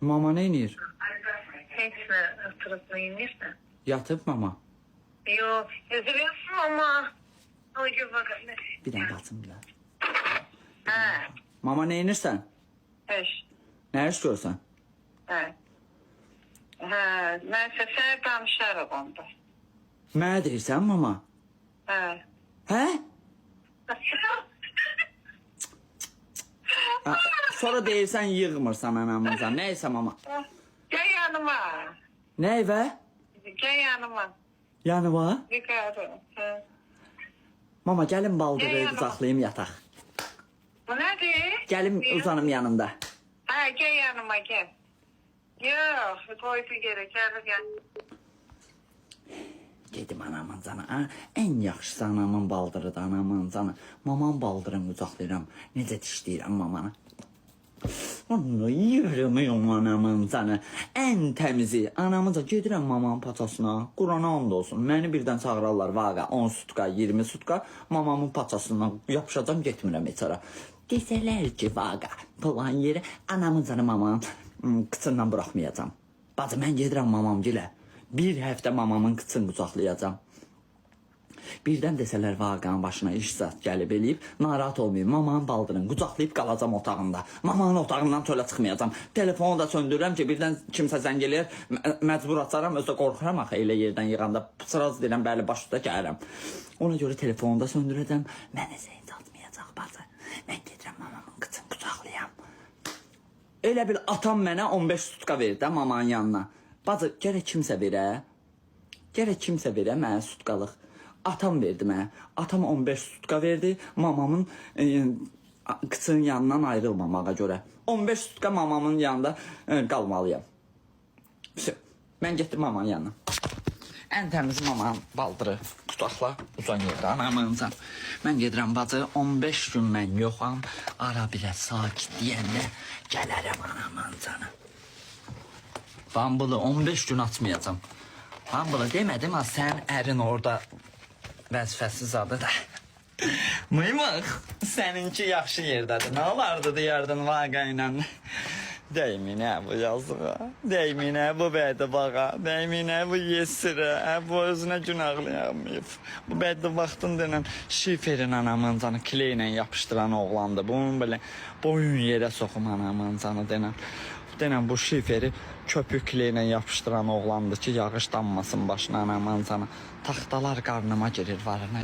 Mama neynir? Hepsine ısırıp neymişsin? Yatıp mama. Yok, üzülüyorsun ama. Al gör bakalım. Bir dənə bacım bilər. Ha, Mama neynirsən? eş. Nə iş görsən? Ha. Ha, neyse sen danışarım onda. Mənə deyirsən mama? Ha. Hə? Ha, sonra deyirsən yığmırsan anamıza. Nəysə mama. Gel yanıma. Nə evə? Gel yanıma. Yanıma? Yukarı. Ha. Mama gəlin baldırı Yanıma. qucaqlayım yataq. Bu nedir? Gəlim uzanım yanında. Ha, gel yanıma gel. Yok, koydu geri gel. Gedim anamın canı. Ha? Ən yaxşısı anamın baldırıdır anamın canı. Mamam baldırını qucaqlayıram. Necə dişləyirəm mamanı. Onu yürümüyorum anamın canı. Ən təmizi anamıza gedirəm mamamın paçasına. Qurana and olsun. Məni birdən çağırarlar vaqa 10 sutka, 20 sutka. Mamamın paçasından yapışacam getmirəm heç ara. Desələr ki vaqa falan yeri anamın canı mamamın kıçından bıraxmayacam. Bacı mən gedirəm mamam gilə. Bir həftə mamamın kıçını qucaqlayacam. Birdən desələr vaqanın başına iş zat gəlib eləyib, narahat olmayayım, mamanın baldırını qucaqlayıb qalacam otağında. Mamanın otağından çölə çıxmayacam. Telefonu da söndürürəm ki, birdən kimsə zəng eləyər, məcbur açaram, özdə qorxuram axı elə yerdən yığanda. Sıraz deyirəm, bəli, baş üstə gəlirəm. Ona görə telefonu da söndürəcəm, mənə zəng atmayacaq bacı. Mən gedirəm mamamın qıçını qucaqlayam. Elə bil atam mənə 15 sutka verdi mamanın yanına. Bacı, gərək kimsə verə. Gərək kimsə verə mənə sutkalıq. Atam verdi mənə. Atam 15 sutka verdi. Mamamın kıçının yanından ayrılmamağa görə. 15 sutka mamamın yanında qalmalıyam. Mən getdim mamanın yanına. Ən təmiz mamanın baldırı tutaqla uzan yerdə anamıncan. Mən gedirəm bacı 15 gün mən yoxam. Ara birə sakit deyəndə gələrəm anamıncanı. Bambılı 15 gün açmayacağım. Bambılı demədim ha sən ərin orada vəzifəsiz adı da. Mıymıq səninki yaxşı yerdədir. Nə olardı deyərdin vaqa ilə. Deyminə bu yazığa. Deyminə bu bədbağa. Deyminə bu yesirə. Bu özünə günahlayamıyıb. Bu bədvaxtın denən şiferin anamın canı kile ilə yapışdıran oğlandı. Bunun belə boyun yerə soxum anamın canı denən. Denən bu şiferi köpüklə ilə yapışdıran oğlandı ki, yağış dammasın başına anamın canı. Taxtalar qarnıma girir varına.